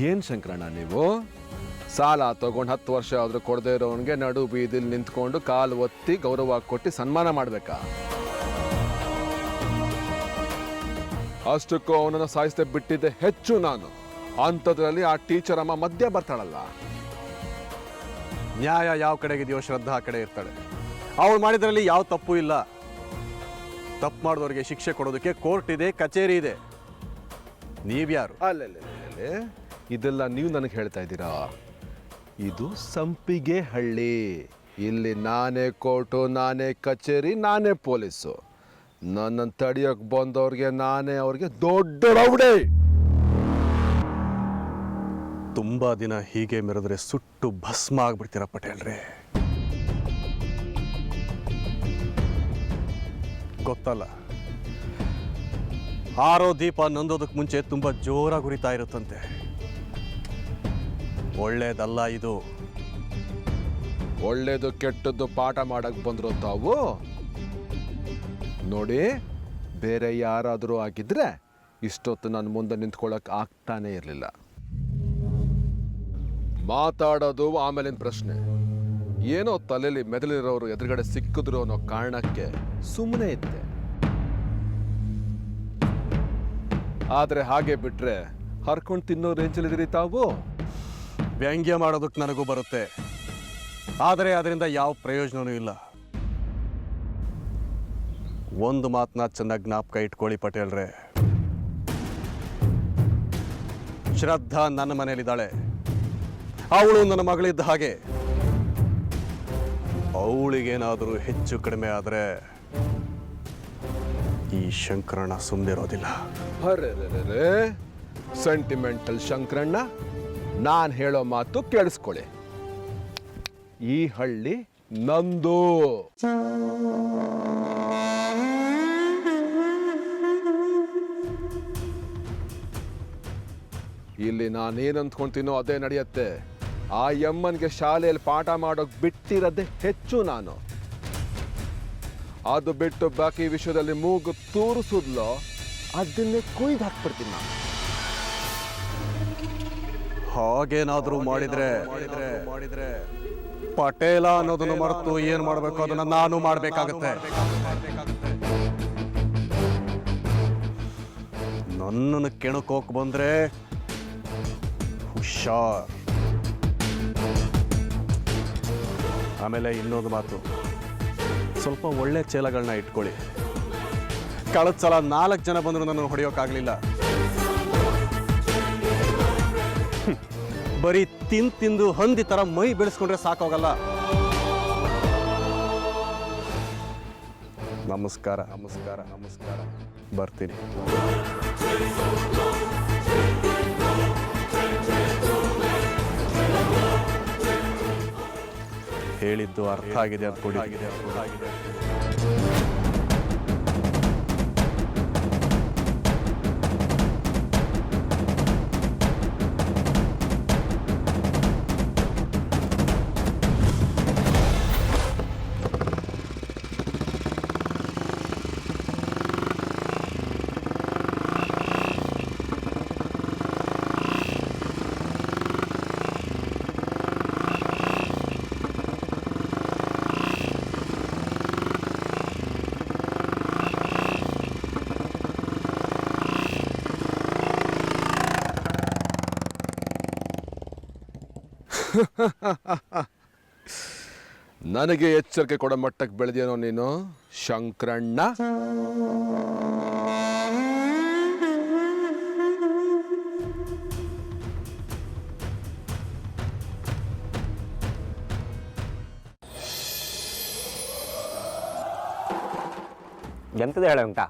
ಏನು ಶಂಕರಣ್ಣ ನೀವು ಸಾಲ ತಗೊಂಡು 10 ವರ್ಷ ಆದರೂ ಕೊಡದೇ ಇರೋವನಿಗೆ ನಡು ಬೀದಿಲಿ ನಿಂತ್ಕೊಂಡು ಕಾಲು ಒತ್ತಿ ಗೌರವ ಕೊಟ್ಟು ಸನ್ಮಾನ ಮಾಡಬೇಕಾ? ಅಷ್ಟಕ್ಕೂ ಅವನನ್ನು ಸಾಯಿಸದೆ ಬಿಟ್ಟಿದ್ದೆ ಹೆಚ್ಚು ನಾನು. ಅಂಥದ್ರಲ್ಲಿ ಆ ಟೀಚರ್ ಅಮ್ಮ ಮಧ್ಯ ಬರ್ತಾಳಲ್ಲ. ನ್ಯಾಯ ಯಾವ ಕಡೆಗಿದೆಯೋ ಶ್ರದ್ಧಾ ಆ ಕಡೆ ಇರ್ತಾಳೆ. ಅವಳು ಮಾಡಿದ್ರಲ್ಲಿ ಯಾವ ತಪ್ಪು ಇಲ್ಲ. ತಪ್ಪು ಮಾಡಿದವ್ರಿಗೆ ಶಿಕ್ಷೆ ಕೊಡೋದಕ್ಕೆ ಕೋರ್ಟ್ ಇದೆ, ಕಚೇರಿ ಇದೆ. ನೀವ್ಯಾರು? ಅಲ್ಲೇ ಇದೆಲ್ಲ ನೀವು ನನಗೆ ಹೇಳ್ತಾ ಇದ್ದೀರಾ? ಇದು ಸಂಪಿಗೆ ಹಳ್ಳಿ. ಇಲ್ಲಿ ನಾನೇ ಕೋರ್ಟು, ನಾನೇ ಕಚೇರಿ, ನಾನೇ ಪೊಲೀಸು. ನನ್ನನ್ನು ತಡಿಯೋಕೆ ಬಂದವ್ರಿಗೆ ನಾನೇ ಅವ್ರಿಗೆ ದೊಡ್ಡ ರೌಡಿ. ತುಂಬಾ ದಿನ ಹೀಗೆ ಮೆರೆದ್ರೆ ಸುಟ್ಟು ಭಸ್ಮ ಆಗ್ಬಿಡ್ತೀರ ಪಟೇಲ್ರೇ. ಗೊತ್ತಲ್ಲ, ಆರೋ ದೀಪ ನಂದೋದಕ್ಕೆ ಮುಂಚೆ ತುಂಬಾ ಜೋರಾಗಿ ಉರಿತಾ ಇರುತ್ತಂತೆ. ಒಳ್ಳೇದಲ್ಲ ಇದು. ಒಳ್ಳೇದು ಕೆಟ್ಟದ್ದು ಪಾಠ ಮಾಡಕ್ ಬಂದ್ರು ತಾವು. ನೋಡಿ, ಬೇರೆ ಯಾರಾದರೂ ಆಗಿದ್ರೆ ಇಷ್ಟೊತ್ತು ನನ್ನ ಮುಂದೆ ನಿಂತ್ಕೊಳ್ಳೋಕೆ ಆಗ್ತಾನೆ ಇರಲಿಲ್ಲ. ಮಾತಾಡೋದು ಆಮೇಲಿನ ಪ್ರಶ್ನೆ. ಏನೋ ತಲೆಯಲ್ಲಿ ಮೆದಲಿರೋರು ಎದುರುಗಡೆ ಸಿಕ್ಕಿದ್ರು ಅನ್ನೋ ಕಾರಣಕ್ಕೆ ಸುಮ್ಮನೆ ಇದ್ದೆ. ಆದರೆ ಹಾಗೆ ಬಿಟ್ರೆ ಹರ್ಕೊಂಡು ತಿನ್ನೋ ರೇಂಜಲ್ಲಿದ್ದೀರಿ ತಾವು. ವ್ಯಂಗ್ಯ ಮಾಡೋದಕ್ಕೆ ನನಗೂ ಬರುತ್ತೆ, ಆದರೆ ಅದರಿಂದ ಯಾವ ಪ್ರಯೋಜನವೂ ಇಲ್ಲ. ಒಂದು ಮಾತನ್ನ ಚೆನ್ನಾಗಿ ಜ್ಞಾಪಕ ಇಟ್ಕೊಳ್ಳಿ ಪಟೇಲ್ರೆ. ಶ್ರದ್ಧಾ ನನ್ನ ಮನೆಯಲ್ಲಿದ್ದಾಳೆ. ಅವಳು ನನ್ನ ಮಗಳಿದ್ದ ಹಾಗೆ. ಅವಳಿಗೇನಾದರೂ ಹೆಚ್ಚು ಕಡಿಮೆ ಆದರೆ ಈ ಶಂಕರಣ್ಣ ಸುಮ್ಮನಿರೋದಿಲ್ಲ. ಅರೆ ಸೆಂಟಿಮೆಂಟಲ್ ಶಂಕರಣ್ಣ, ನಾನು ಹೇಳೋ ಮಾತು ಕೇಳಿಸ್ಕೊಳ್ಳಿ. ಈ ಹಳ್ಳಿ ನಂದು. ಇಲ್ಲಿ ನಾನೇನು ಅಂದ್ಕೊಂತೀನೋ ಅದೇ ನಡೆಯುತ್ತೆ. ಆ ಯಮ್ಮನ್ಗೆ ಶಾಲೆಯಲ್ಲಿ ಪಾಠ ಮಾಡೋಕೆ ಬಿಟ್ಟಿರೋದೇ ಹೆಚ್ಚು ನಾನು. ಅದು ಬಿಟ್ಟು ಬಾಕಿ ವಿಷಯದಲ್ಲಿ ಮೂಗು ತೂರಿಸಿದ್ಲೋ ಅದನ್ನೇ ಕುಯ್ದು ಹಾಕ್ಬಿಡ್ತೀನಿ ನಾನು. ಹಾಗೇನಾದ್ರೂ ಮಾಡಿದ್ರೆ ಪಟೇಲ ಅನ್ನೋದನ್ನು ಮರೆತು ಏನ್ ಮಾಡ್ಬೇಕು ಅದನ್ನ ನಾನು ಮಾಡ್ಬೇಕಾಗತ್ತೆ. ನನ್ನನ್ನು ಕೆಣಕೋಕ್ ಬಂದ್ರೆ ಹುಷಾರ್. ಆಮೇಲೆ ಇನ್ನೊಂದು ಮಾತು, ಸ್ವಲ್ಪ ಒಳ್ಳೆ ಚೇಲಗಳನ್ನ ಇಟ್ಕೊಳ್ಳಿ. ಕಳೆದ ಸಲ 4 ಜನ ಬಂದ್ರು ನನ್ನ ಹೊಡೆಯೋಕ್ಕಾಗಲಿಲ್ಲ. ಬರೀ ತಿಂದು ಹಂದಿ ತರ ಮೈ ಬೆಳೆಸ್ಕೊಂಡ್ರೆ ಸಾಕೋಗಲ್ಲ. ನಮಸ್ಕಾರ ನಮಸ್ಕಾರ ನಮಸ್ಕಾರ, ಬರ್ತೀನಿ. ಹೇಳಿದ್ದು ಅರ್ಥ ಆಗಿದೆ ಅಂದ್ಕೊಂಡಿದ್ದೀನಿ. ನನಗೆ ಎಚ್ಚರಿಕೆ ಕೊಡೋ ಮಟ್ಟಕ್ಕೆ ಬೆಳೆದೇನೋ ನೀನು ಶಂಕರಣ್ಣ. ಎಂಥದ್ದು ಹೇಳ ಉಂಟಾ,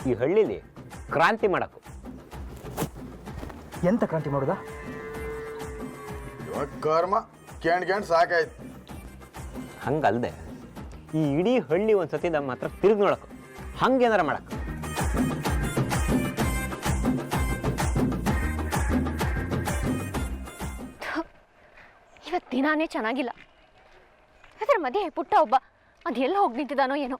ಈ ಹಳ್ಳಿಲಿ ಕ್ರಾಂತಿ ಮಾಡಕು. ಎಂತ ಕ್ರಾಂತಿ ಮಾಡೋದಾ? ಕರ್ಮ ಕೇಂಡ್ ಸಾಕಾಯ್ತು. ಹಂಗಲ್ದೆ ಈ ಇಡೀ ಹಳ್ಳಿ ಒಂದ್ಸತಿ ನಮ್ಮ ಹತ್ರ ತಿರುಗಿ ನೋಡಕು, ಹಂಗೇನಾರ ಮಾಡಕ್. ಇವತ್ತು ದಿನಾನೇ ಚೆನ್ನಾಗಿಲ್ಲ. ಅದರ ಮಧ್ಯೆ ಪುಟ್ಟ ಒಬ್ಬ ಅದೆಲ್ಲ ಹೋಗಿ ನಿಂತಿದ್ದಾನೋ ಏನೋ.